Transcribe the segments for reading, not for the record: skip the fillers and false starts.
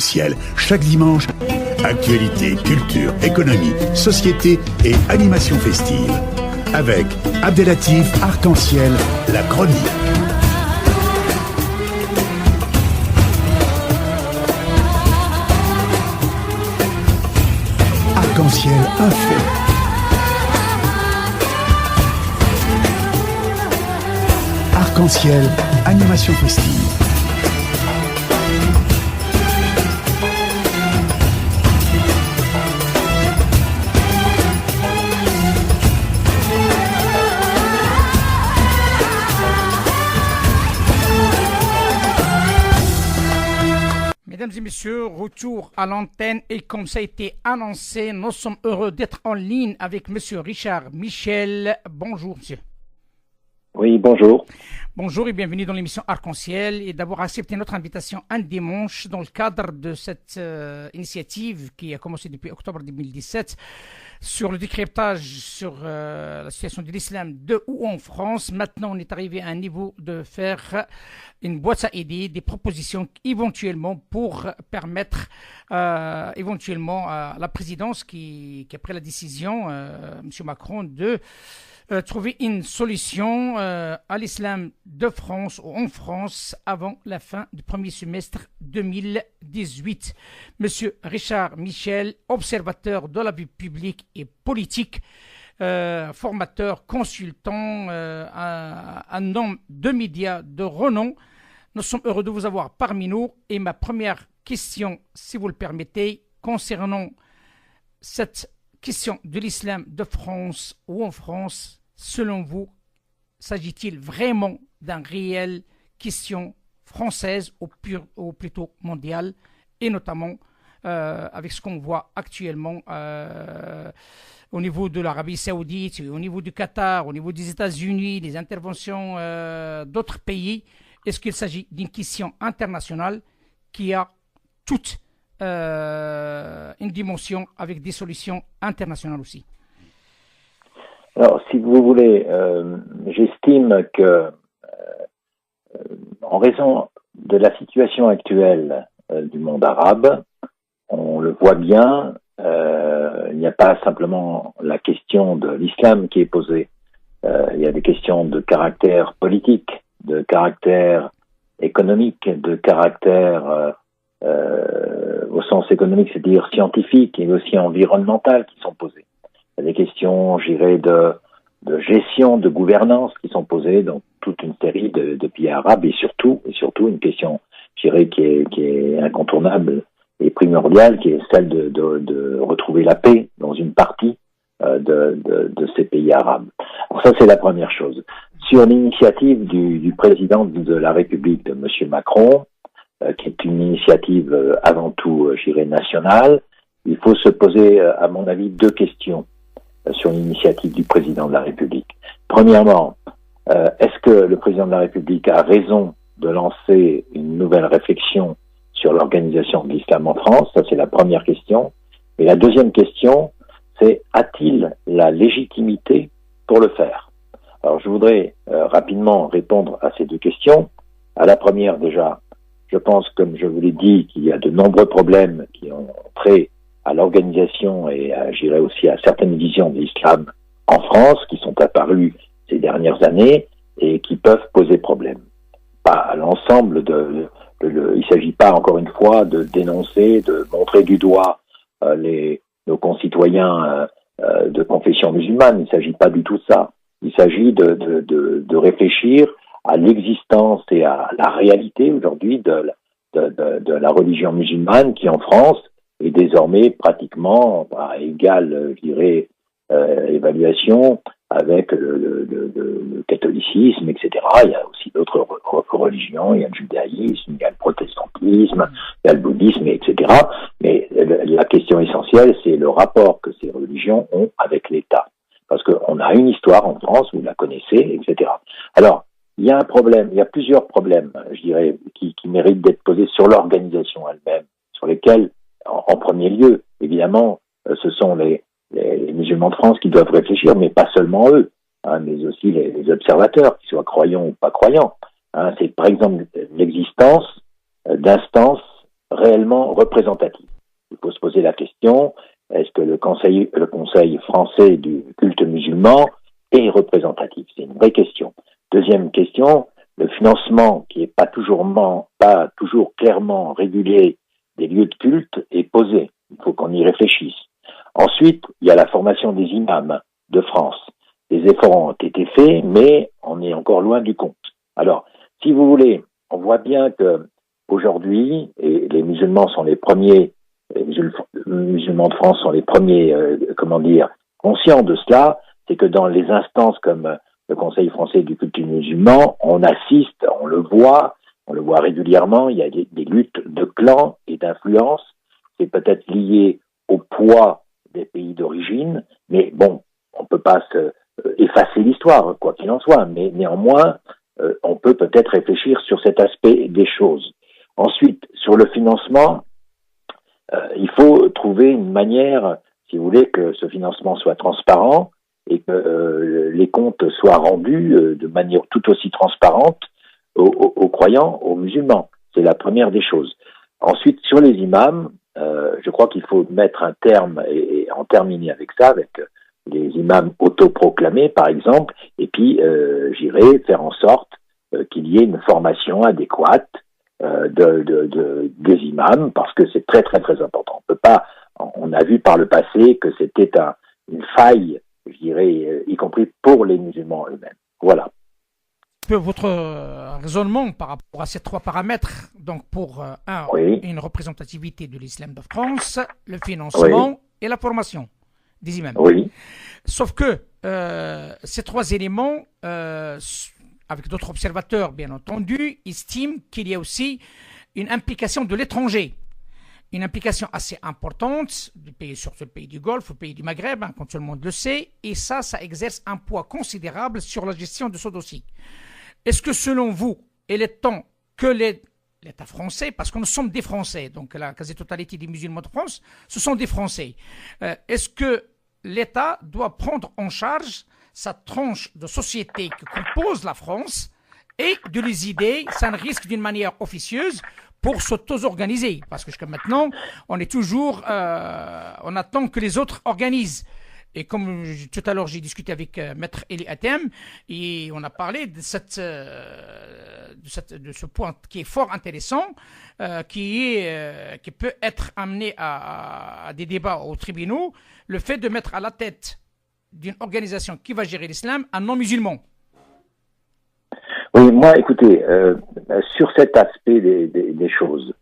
Arc-en-Ciel, chaque dimanche. Actualité, culture, économie, société et animation festive. Avec Abdelatif Arc-en-Ciel, la chronique. Arc-en-Ciel info. Arc-en-Ciel, animation festive. Mesdames et messieurs, retour à l'antenne et comme ça a été annoncé, nous sommes heureux d'être en ligne avec monsieur Richard Michel. Bonjour monsieur. Oui, bonjour. Bonjour et bienvenue dans l'émission Arc-en-Ciel et d'avoir accepté notre invitation un dimanche dans le cadre de cette initiative qui a commencé depuis octobre 2017 sur le décryptage sur la situation de l'islam de ou en France. Maintenant, on est arrivé à un niveau de faire une boîte à idées, des propositions éventuellement pour permettre éventuellement à la présidence qui a pris la décision, M. Macron, de trouver une solution à l'islam de France ou en France avant la fin du premier semestre 2018. Monsieur Richard Michel, observateur de la vie publique et politique, formateur, consultant, un homme de médias de renom. Nous sommes heureux de vous avoir parmi nous. Et ma première question, si vous le permettez, concernant cette question de l'islam de France ou en France, selon vous, s'agit-il vraiment d'une réelle question française ou plutôt mondiale, et notamment avec ce qu'on voit actuellement au niveau de l'Arabie Saoudite, au niveau du Qatar, au niveau des États-Unis, des interventions d'autres pays? Est-ce qu'il s'agit d'une question internationale qui a toute une dimension avec des solutions internationales aussi? Alors, si vous voulez, j'estime que, en raison de la situation actuelle du monde arabe, on le voit bien, il n'y a pas simplement la question de l'islam qui est posée. Il y a des questions de caractère politique, de caractère économique, de caractère au sens économique, c'est-à-dire scientifique et aussi environnemental qui sont posées. Il y a des questions, je dirais, de gestion, de gouvernance qui sont posées dans toute une série de pays arabes et surtout une question, je dirais, qui est incontournable et primordiale, qui est celle de retrouver la paix dans une partie de ces pays arabes. Alors ça, c'est la première chose. Sur l'initiative du président de la République, de M. Macron, qui est une initiative avant tout, je dirais, nationale, il faut se poser, à mon avis, deux questions sur l'initiative du président de la République. Premièrement, est-ce que le président de la République a raison de lancer une nouvelle réflexion sur l'organisation de l'islam en France? Ça, c'est la première question. Et la deuxième question, c'est a-t-il la légitimité pour le faire? Alors, je voudrais rapidement répondre à ces deux questions. À la première, déjà, je pense, comme je vous l'ai dit, qu'il y a de nombreux problèmes qui ont trait à l'organisation et je dirais aussi à certaines visions de l'islam en France qui sont apparues ces dernières années et qui peuvent poser problème. Pas à l'ensemble il ne s'agit pas, encore une fois, de dénoncer, de montrer du doigt nos concitoyens de confession musulmane. Il ne s'agit pas du tout de ça. Il s'agit de réfléchir à l'existence et à la réalité aujourd'hui de la religion musulmane qui, en France, est désormais pratiquement à égale, je dirais, évaluation avec le catholicisme, etc. Il y a aussi d'autres religions, il y a le judaïsme, il y a le protestantisme, il y a le bouddhisme, etc. Mais la question essentielle, c'est le rapport que ces religions ont avec l'État. Parce qu'on a une histoire en France, vous la connaissez, etc. Alors, il y a un problème, il y a plusieurs problèmes, je dirais, qui méritent d'être posés sur l'organisation elle-même, sur lesquels, en premier lieu, évidemment, ce sont les musulmans de France qui doivent réfléchir, mais pas seulement eux, mais aussi les observateurs, qu'ils soient croyants ou pas croyants. C'est par exemple l'existence d'instances réellement représentatif. Il faut se poser la question, est-ce que le conseil français du culte musulman est représentatif? C'est une vraie question. Deuxième question, le financement qui n'est pas toujours clairement régulier des lieux de culte est posé. Il faut qu'on y réfléchisse. Ensuite, il y a la formation des imams de France. Les efforts ont été faits, mais on est encore loin du compte. Alors, si vous voulez, on voit bien que aujourd'hui, et les musulmans sont les premiers, les musulmans de France sont les premiers, conscients de cela, c'est que dans les instances comme le Conseil français du culte musulman, on assiste, on le voit régulièrement, il y a des luttes de clans et d'influence. C'est peut-être lié au poids des pays d'origine, mais bon, on peut pas effacer l'histoire, quoi qu'il en soit, mais néanmoins, on peut peut-être réfléchir sur cet aspect des choses. Ensuite, sur le financement, il faut trouver une manière, si vous voulez, que ce financement soit transparent et que les comptes soient rendus de manière tout aussi transparente aux croyants, aux musulmans. C'est la première des choses. Ensuite, sur les imams, je crois qu'il faut mettre un terme et en terminer avec ça, avec les imams autoproclamés, par exemple, et puis j'irai faire en sorte qu'il y ait une formation adéquate des imams, parce que c'est très très très important. On a vu par le passé que c'était une faille, je dirais, y compris pour les musulmans eux-mêmes. Voilà. Votre raisonnement par rapport à ces trois paramètres, donc pour une représentativité de l'islam de France, le financement et la formation des imams. Oui. Sauf que ces trois éléments, avec d'autres observateurs bien entendu, estiment qu'il y a aussi une implication de l'étranger. Une implication assez importante du pays, surtout le pays du Golfe, le pays du Maghreb, comme tout le monde le sait, et ça exerce un poids considérable sur la gestion de ce dossier. Est-ce que selon vous, il est temps que l'État français, parce que nous sommes des Français, donc la quasi-totalité des musulmans de France, ce sont des Français, est-ce que l'État doit prendre en charge sa tranche de société que compose la France et de les aider, ça ne risque d'une manière officieuse, pour s'auto-organiser, parce que jusqu'à maintenant, on est toujours, on attend que les autres organisent. Et comme tout à l'heure j'ai discuté avec Maître Eli Hatem, et on a parlé de ce point qui est fort intéressant, qui peut être amené à des débats aux tribunaux, le fait de mettre à la tête d'une organisation qui va gérer l'islam un non-musulman. Oui, moi, écoutez, sur cet aspect des choses,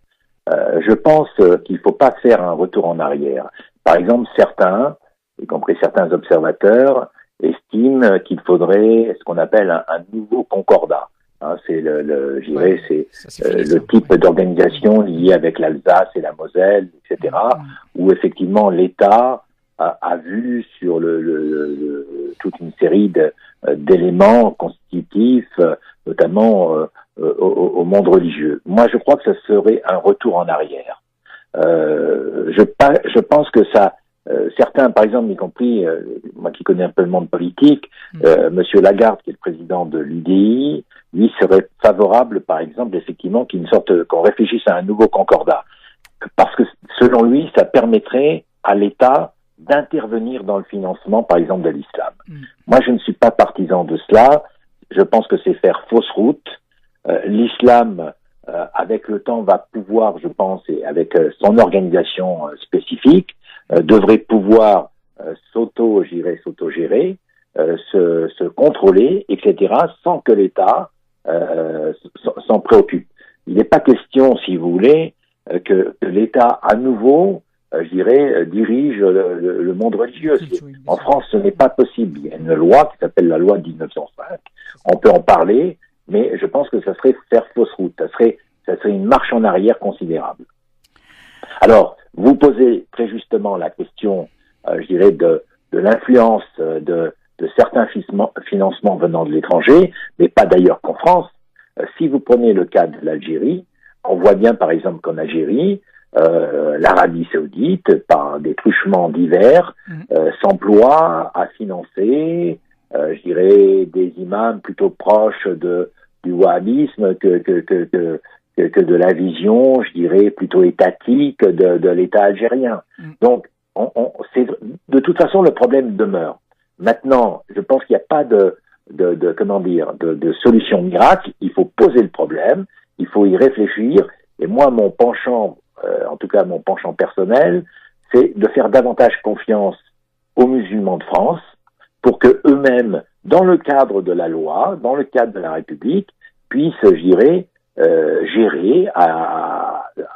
je pense qu'il ne faut pas faire un retour en arrière. Par exemple, certains, y compris certains observateurs, estiment qu'il faudrait ce qu'on appelle un nouveau concordat. Hein, c'est le type d'organisation lié avec l'Alsace et la Moselle, etc., où effectivement l'État a vu sur toute une série d'éléments constitutifs, notamment au monde religieux. Moi, je crois que ce serait un retour en arrière. Je pense que ça, certains, par exemple, y compris moi qui connais un peu le monde politique, Monsieur Lagarde, qui est le président de l'UDI, lui serait favorable, par exemple, effectivement, qu'on réfléchisse à un nouveau concordat, parce que selon lui, ça permettrait à l'État d'intervenir dans le financement, par exemple, de l'islam. Moi, je ne suis pas partisan de cela. Je pense que c'est faire fausse route. L'islam, avec le temps, va pouvoir, je pense, et avec son organisation spécifique, devrait pouvoir s'auto-gérer, se contrôler, etc., sans que l'État s'en préoccupe. Il n'est pas question, si vous voulez, que l'État, à nouveau, dirige le monde religieux. En France, ce n'est pas possible. Il y a une loi qui s'appelle la loi de 1905. On peut en parler, mais je pense que ça serait faire fausse route. Ça serait une marche en arrière considérable. Alors, vous posez très justement la question, de l'influence de certains financements venant de l'étranger, mais pas d'ailleurs qu'en France. Si vous prenez le cas de l'Algérie, on voit bien par exemple qu'en Algérie, l'Arabie Saoudite, par des truchements divers, s'emploie à financer, des imams plutôt proches du wahhabisme que que de la vision, je dirais, plutôt étatique de l'État algérien. Donc, de toute façon, le problème demeure. Maintenant, je pense qu'il n'y a pas de solution miracle. Il faut poser le problème, il faut y réfléchir. Et moi, mon penchant, en tout cas mon penchant personnel, c'est de faire davantage confiance aux musulmans de France pour que eux-mêmes, dans le cadre de la loi, dans le cadre de la République, puissent, je dirais, gérer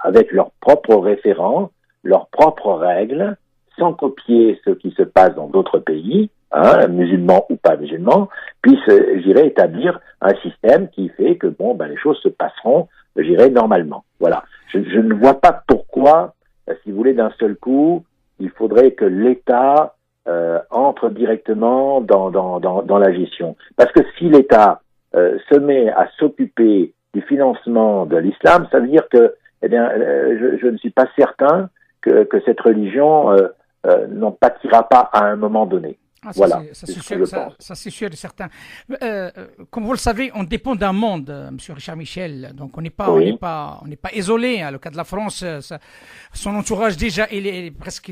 avec leurs propres référents, leurs propres règles, sans copier ce qui se passe dans d'autres pays, musulmans ou pas musulmans, puissent, je dirais, établir un système qui fait que les choses se passeront, je dirais, normalement. Voilà. Je ne vois pas pourquoi, si vous voulez, d'un seul coup, il faudrait que l'État entre directement dans la gestion. Parce que si l'État se met à s'occuper du financement de l'islam, ça veut dire que, je ne suis pas certain que cette religion n'en pâtira pas à un moment donné. Voilà. Ça c'est sûr et certain. Comme vous le savez, on dépend d'un monde, Monsieur Richard Michel. Donc on n'est pas isolé. Le cas de la France, son entourage déjà, il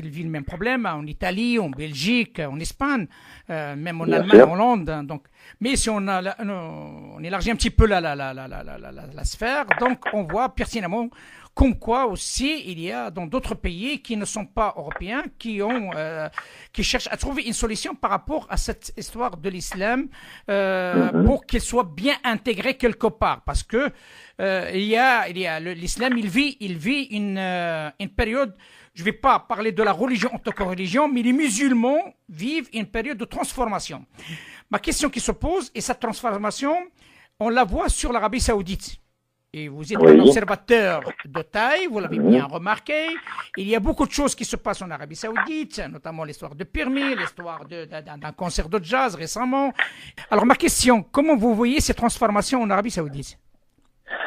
vit le même problème en Italie, en Belgique, en Espagne, même en Allemagne, en Hollande. Donc, mais si on élargit un petit peu la sphère, donc on voit pertinemment comme quoi aussi il y a dans d'autres pays qui ne sont pas européens qui cherchent à trouver une solution par rapport à cette histoire de l'islam pour qu'il soit bien intégré quelque part, parce que l'islam il vit une période. Je ne vais pas parler de la religion en tant que religion, mais les musulmans vivent une période de transformation. Ma question qui se pose, et cette transformation, on la voit sur l'Arabie Saoudite. Et vous êtes un observateur de taille, vous l'avez bien remarqué. Il y a beaucoup de choses qui se passent en Arabie Saoudite, notamment l'histoire de permis, l'histoire d'un concert de jazz récemment. Alors ma question, comment vous voyez ces transformations en Arabie Saoudite?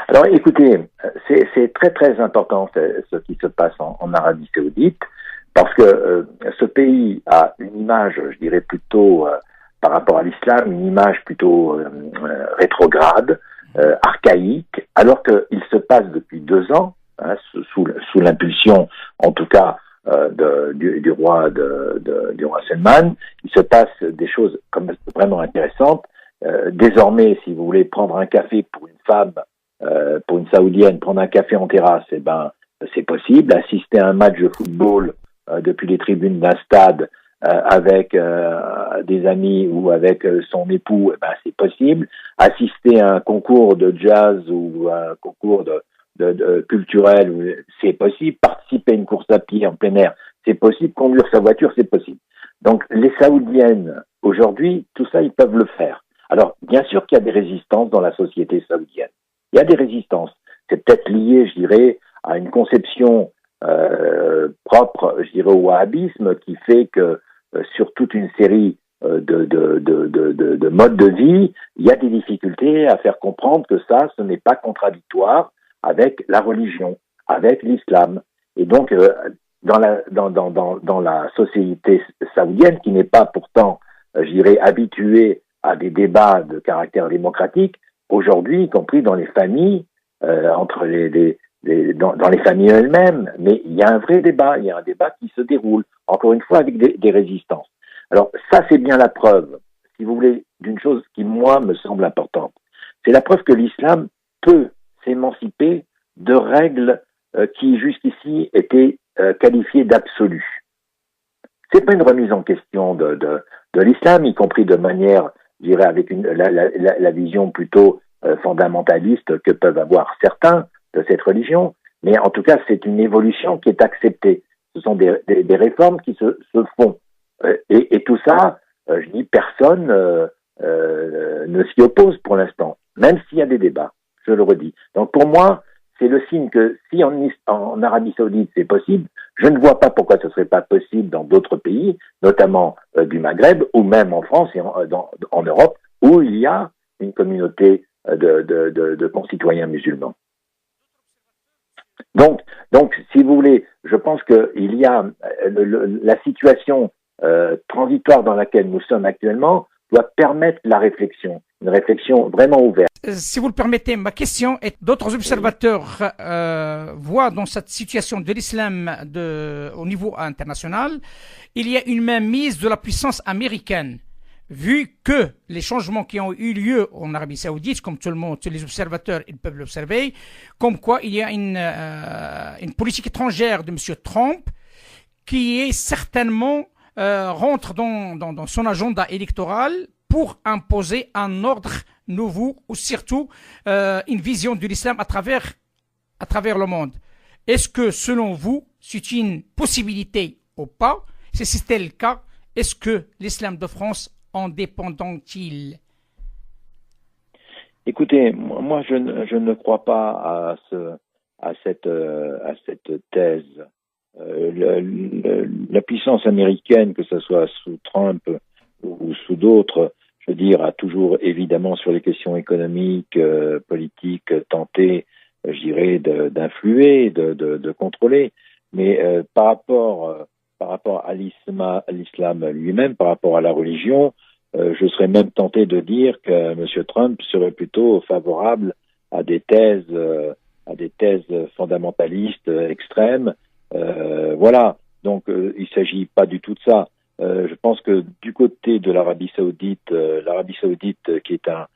Alors écoutez, c'est très très important ce qui se passe en Arabie Saoudite, parce que ce pays a une image, je dirais plutôt, par rapport à l'islam, une image plutôt rétrograde, archaïque, alors qu'il se passe depuis 2 ans, sous l'impulsion, en tout cas, du roi Salman, il se passe des choses comme vraiment intéressantes. Désormais, si vous voulez prendre un café pour une femme, pour une saoudienne, prendre un café en terrasse, c'est possible. Assister à un match de football depuis les tribunes d'un stade avec des amis ou avec son époux, c'est possible. Assister à un concours de jazz ou à un concours de culturel, c'est possible. Participer à une course à pied en plein air, c'est possible. Conduire sa voiture, c'est possible. Donc les Saoudiennes, aujourd'hui, tout ça, ils peuvent le faire. Alors, bien sûr qu'il y a des résistances dans la société saoudienne. Il y a des résistances. C'est peut-être lié, je dirais, à une conception propre, je dirais, au wahhabisme, qui fait que sur toute une série de modes de vie, il y a des difficultés à faire comprendre que ça, ce n'est pas contradictoire avec la religion, avec l'islam. Et donc, dans la société saoudienne, qui n'est pas pourtant, je dirais, habituée à des débats de caractère démocratique, aujourd'hui, y compris dans les familles, dans les familles elles-mêmes, mais il y a un vrai débat, il y a un débat qui se déroule, encore une fois, avec des résistances. Alors, ça, c'est bien la preuve, si vous voulez, d'une chose qui, moi, me semble importante. C'est la preuve que l'islam peut s'émanciper de règles qui, jusqu'ici, étaient qualifiées d'absolues. C'est pas une remise en question de l'islam, y compris de manière, je dirais, avec la vision plutôt fondamentaliste que peuvent avoir certains de cette religion, mais en tout cas, c'est une évolution qui est acceptée. Ce sont des réformes qui se font. Et tout ça, je dis, personne ne s'y oppose pour l'instant, même s'il y a des débats, je le redis. Donc pour moi, c'est le signe que si en Arabie Saoudite c'est possible, je ne vois pas pourquoi ce serait pas possible dans d'autres pays, notamment du Maghreb, ou même en France et en Europe, où il y a une communauté de concitoyens musulmans. Donc, si vous voulez, je pense qu'il y a la situation transitoire dans laquelle nous sommes actuellement doit permettre la réflexion, une réflexion vraiment ouverte. Si vous le permettez, ma question est d'autres observateurs voient dans cette situation de l'islam au niveau international, il y a une mainmise de la puissance américaine. Vu que les changements qui ont eu lieu en Arabie Saoudite, comme tout le monde, tous les observateurs, ils peuvent l'observer, comme quoi il y a une politique étrangère de M. Trump qui est certainement rentre dans son agenda électoral pour imposer un ordre nouveau ou surtout une vision de l'islam à travers le monde. Est-ce que, selon vous, c'est une possibilité ou pas? Si c'était le cas, est-ce que l'islam de France en dépend-il? Écoutez, moi je ne crois pas à cette thèse. La puissance américaine, que ce soit sous Trump ou sous d'autres, je veux dire, a toujours évidemment sur les questions économiques, politiques, tenté, je dirais, d'influer, de contrôler. Mais par rapport à l'islam lui-même, par rapport à la religion, je serais même tenté de dire que M. Trump serait plutôt favorable à des thèses fondamentalistes extrêmes. Voilà. Donc, il s'agit pas du tout de ça. Je pense que du côté de l'Arabie Saoudite, qui est un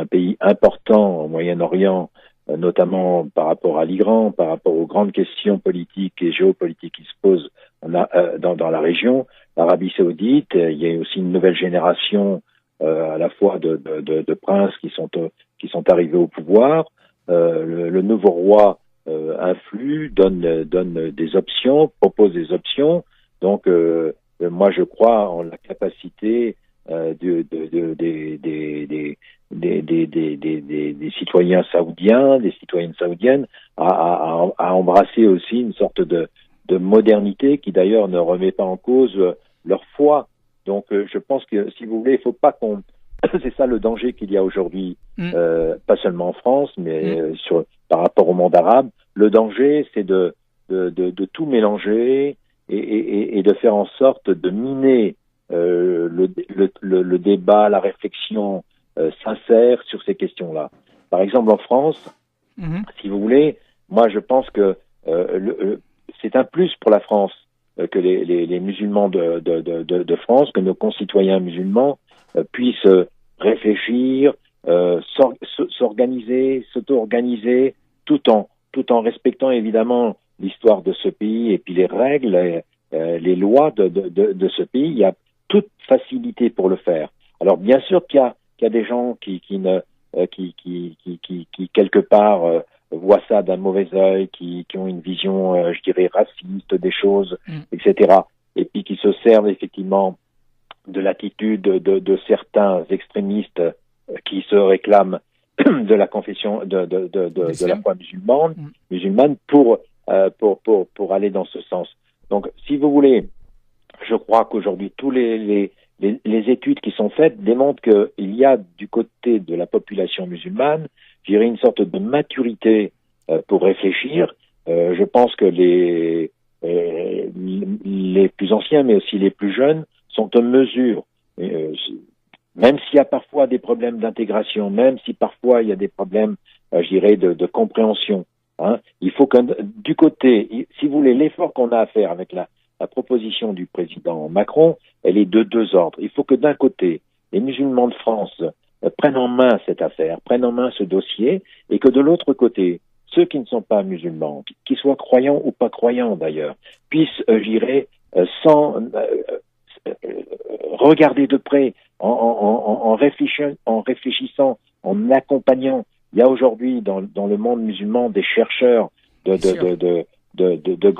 pays important au Moyen-Orient, notamment par rapport à l'Iran, par rapport aux grandes questions politiques et géopolitiques qui se posent dans la région, l'Arabie Saoudite, il y a aussi une nouvelle génération à la fois de princes qui sont arrivés au pouvoir. Le nouveau roi influe, donne des options, propose des options. Donc, moi, je crois en la capacité des citoyens saoudiens, des citoyennes saoudiennes, à embrasser aussi une sorte de modernité qui d'ailleurs ne remet pas en cause leur foi. Donc, je pense que, si vous voulez, il faut pas qu'on... C'est ça le danger qu'il y a aujourd'hui, pas seulement en France, mais par rapport au monde arabe. Le danger, c'est de tout mélanger et de faire en sorte de miner le débat, la réflexion sincère sur ces questions-là. Par exemple, en France, si vous voulez, moi je pense que c'est un plus pour la France que les musulmans de France, que nos concitoyens musulmans puissent réfléchir, s'organiser, s'auto-organiser, tout en respectant évidemment l'histoire de ce pays et puis les règles, les lois de ce pays. Il y a toute facilité pour le faire. Alors bien sûr qu'il y a des gens qui quelque part voient ça d'un mauvais œil, qui ont une vision, je dirais, raciste des choses, etc. Et puis qui se servent effectivement de l'attitude de certains extrémistes qui se réclament de la confession de la foi musulmane pour aller dans ce sens. Donc, si vous voulez, je crois qu'aujourd'hui tous les études qui sont faites démontrent qu'il y a du côté de la population musulmane, je dirais, une sorte de maturité pour réfléchir. Je pense que les plus anciens, mais aussi les plus jeunes, sont en mesure, même s'il y a parfois des problèmes d'intégration, même si parfois il y a des problèmes, je dirais, de compréhension, il faut que du côté, si vous voulez, l'effort qu'on a à faire avec la proposition du président Macron, elle est de deux ordres. Il faut que d'un côté, les musulmans de France prennent en main cette affaire, prennent en main ce dossier, et que de l'autre côté, ceux qui ne sont pas musulmans, qui soient croyants ou pas croyants d'ailleurs, puissent, je dirais, sans regarder de près, en réfléchissant, en accompagnant. Il y a aujourd'hui dans le monde musulman des chercheurs de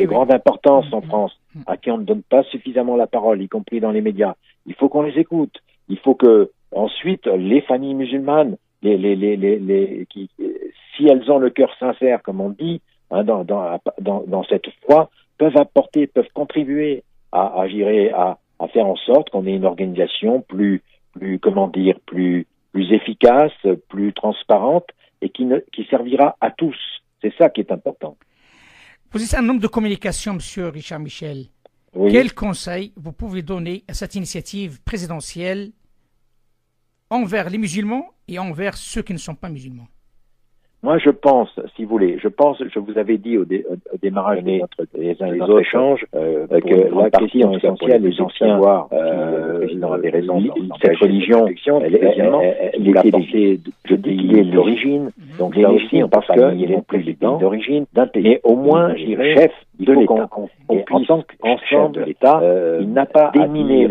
grande importance en France, à qui on ne donne pas suffisamment la parole, y compris dans les médias. Il faut qu'on les écoute. Il faut que ensuite les familles musulmanes, si elles ont le cœur sincère, comme on dit, dans cette foi, peuvent contribuer à faire en sorte qu'on ait une organisation plus efficace, plus transparente et qui servira à tous. C'est ça qui est important. Vous êtes un homme de communication, Monsieur Richard Michel. Oui. Quel conseil vous pouvez donner à cette initiative présidentielle envers les musulmans et envers ceux qui ne sont pas musulmans? Moi, je pense, si vous voulez, je vous avais dit au démarrage de notre échange que la question essentielle, les anciens, le président avait raison, cette religion, elle était laissée, je dis qu'il est l'origine, donc là aussi, on pense qu'il n'est plus d'origine d'un pays, mais au moins, je dirais, chef de l'État. Et en tant qu'ensemble de l'État, il n'a pas déminé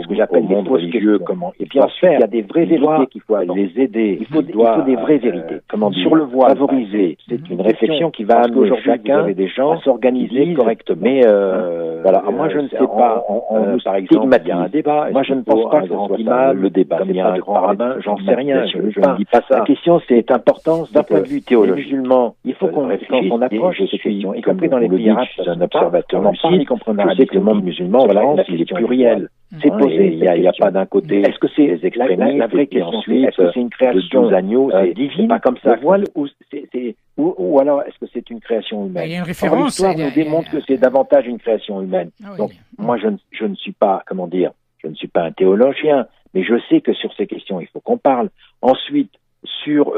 ce que j'appelle les fausses religieux, et puis ensuite, il y a des vraies vérités qu'il faut les aider, il faut des vraies vérités, sur le voile, favoriser. C'est une réflexion qui va amener chacun des gens à s'organiser correctement. Mais voilà, moi je ne sais pas. Par exemple, il y a un débat. Moi je ne pense pas que ce soit mal le débat. Comme il y a un grand rabbin, j'en sais rien. Je ne dis pas ça. La question c'est important d'un point de vue théologique. Musulman, il faut qu'on réfléchisse, qu'on approche de ces questions, y compris dans les pays arabes. C'est un observateur lucide. Je sais que le monde musulman, en France, il est pluriel. C'est posé. Il n'y a pas d'un côté. Est-ce que c'est les extrémistes? La vraie question c'est est-ce que c'est une création d'agneaux divine? Pas comme ça. Voile ou alors est-ce que c'est une création humaine? Il y a une référence. L'histoire nous démontre que c'est davantage une création humaine. Ah oui. Donc moi je ne suis pas, comment dire, je ne suis pas un théologien, mais je sais que sur ces questions il faut qu'on parle. Ensuite sur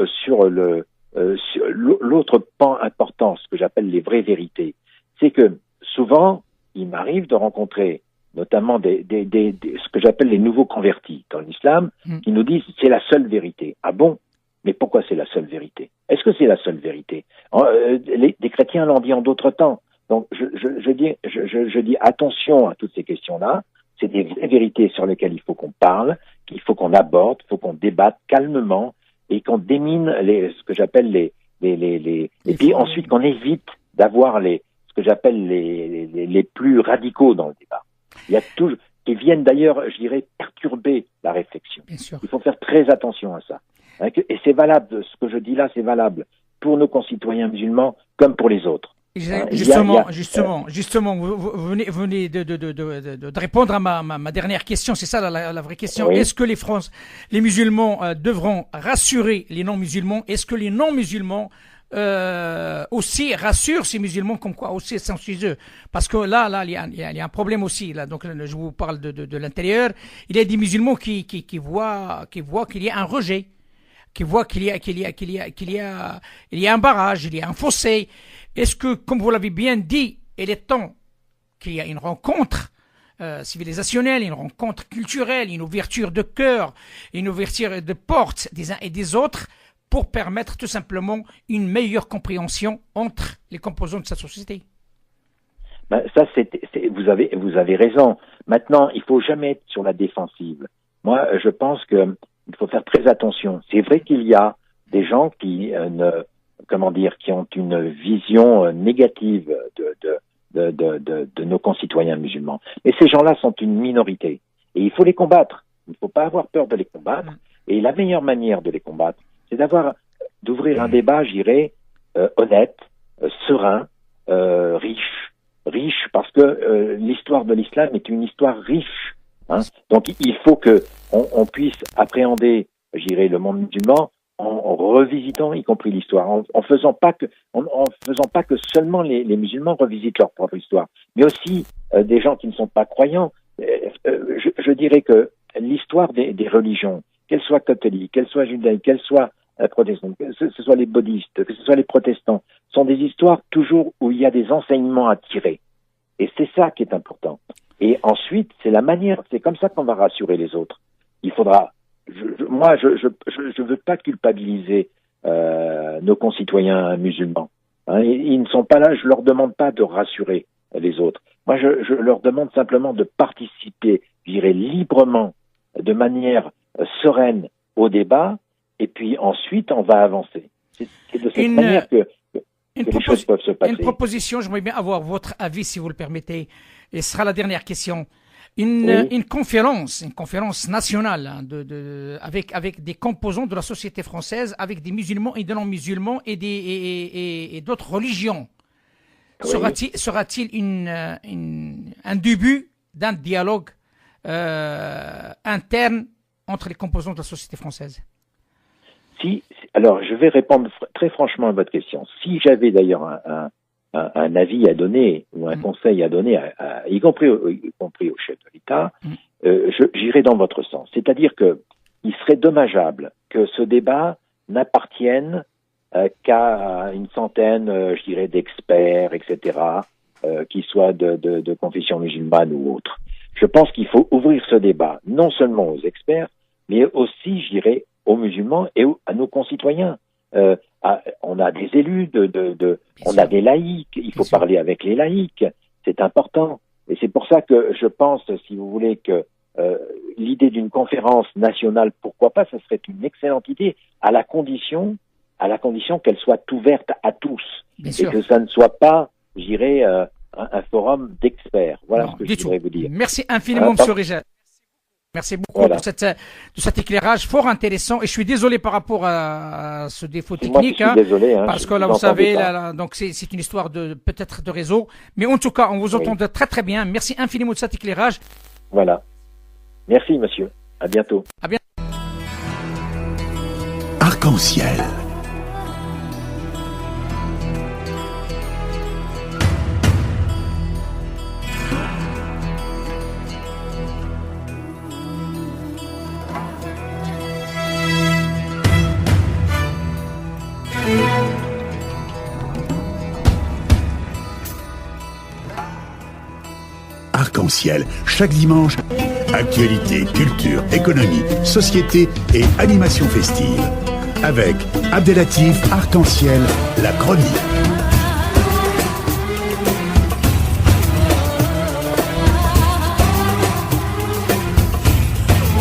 l'autre pan important, ce que j'appelle les vraies vérités, c'est que souvent il m'arrive de rencontrer notamment ce que j'appelle les nouveaux convertis dans l'islam, qui nous disent c'est la seule vérité. Ah bon? Mais pourquoi c'est la seule vérité? Est-ce que c'est la seule vérité? Des chrétiens l'ont dit en d'autres temps. Donc je dis attention à toutes ces questions-là. C'est des vraies vérités sur lesquelles il faut qu'on parle, qu'il faut qu'on aborde, il faut qu'on débatte calmement et qu'on démine ce que j'appelle et puis ensuite qu'on évite d'avoir ce que j'appelle les plus radicaux dans le débat. Il y a toujours qui viennent d'ailleurs, je dirais, perturber la réflexion. Bien sûr. Il faut faire très attention à ça. Et c'est valable, ce que je dis là, c'est valable pour nos concitoyens musulmans comme pour les autres. Justement, vous venez de répondre à ma dernière question, c'est ça la vraie question. Oui. Est-ce que les musulmans devront rassurer les non-musulmans? Est-ce que les non-musulmans aussi rassurent ces musulmans comme quoi aussi sont chez eux? Parce que là il y a un problème aussi là. Donc je vous parle de l'intérieur. Il y a des musulmans qui voient qu'il y a un rejet, qui voient qu'il y a un barrage, il y a un fossé. Est-ce que, comme vous l'avez bien dit, il est temps qu'il y ait une rencontre civilisationnelle, une rencontre culturelle, une ouverture de cœur, une ouverture de portes des uns et des autres pour permettre tout simplement une meilleure compréhension entre les composants de cette société? Ça, vous avez raison. Maintenant, il faut jamais être sur la défensive. Moi, je pense que il faut faire très attention. C'est vrai qu'il y a des gens qui qui ont une vision négative de nos concitoyens musulmans. Mais ces gens-là sont une minorité. Et il faut les combattre. Il ne faut pas avoir peur de les combattre. Et la meilleure manière de les combattre, c'est d'ouvrir un débat, je dirais, honnête, serein, riche, parce que l'histoire de l'islam est une histoire riche. Donc il faut que on puisse appréhender, je dirais, le monde musulman en revisitant, y compris l'histoire, en faisant pas que seulement les musulmans revisitent leur propre histoire, mais aussi des gens qui ne sont pas croyants. Je dirais que l'histoire des religions, qu'elles soient catholiques, qu'elles soient judaïques, qu'elles soient protestantes, que ce soit les bouddhistes, que ce soit les protestants, sont des histoires toujours où il y a des enseignements à tirer. Et c'est ça qui est important. Et ensuite, c'est comme ça qu'on va rassurer les autres. Il faudra, je veux pas culpabiliser nos concitoyens musulmans. Ils ne sont pas là, je leur demande pas de rassurer les autres. Moi, je leur demande simplement de participer, je dirais, librement, de manière sereine au débat, et puis ensuite, on va avancer. C'est de cette manière que les choses peuvent se passer. Une proposition, j'aimerais bien avoir votre avis, si vous le permettez, et ce sera la dernière question. Une conférence nationale avec des composants de la société française, avec des musulmans et des non-musulmans et d'autres religions. Oui. Sera-t-il un début d'un dialogue interne entre les composants de la société française? Alors, je vais répondre très franchement à votre question. Si j'avais d'ailleurs un avis à donner ou un conseil à donner, y compris au chef de l'État, j'irai dans votre sens. C'est-à-dire que il serait dommageable que ce débat n'appartienne qu'à une centaine, je dirais, d'experts, etc., qui soient de confession musulmane ou autre. Je pense qu'il faut ouvrir ce débat non seulement aux experts, mais aussi, je dirais, aux musulmans et à nos concitoyens. On a des élus, on a des laïcs, il faut parler avec les laïcs, c'est important. Et c'est pour ça que je pense, si vous voulez, que l'idée d'une conférence nationale, pourquoi pas, ça serait une excellente idée, à la condition qu'elle soit ouverte à tous. Et que ça ne soit pas, je dirais, un forum d'experts. Voilà ce que je voudrais vous dire. Merci infiniment, Monsieur Rijal. Merci beaucoup de cet éclairage fort intéressant. Et je suis désolé par rapport à ce défaut technique. Moi, je suis désolé, parce que là, vous savez, donc c'est une histoire peut-être de réseau. Mais en tout cas, on vous entend très très bien. Merci infiniment de cet éclairage. Voilà. Merci, monsieur. À bientôt. À bientôt. Arc-en-ciel. Arc-en-ciel, chaque dimanche, actualité, culture, économie, société et animation festive. Avec Abdelatif Arc-en-ciel, la chronique.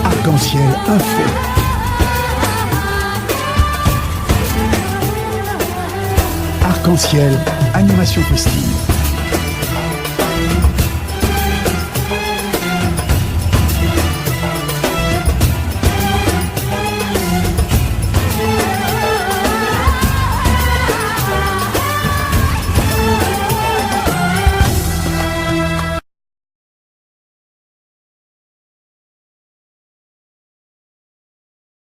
Arc-en-ciel info. Arc-en-ciel, animation festive.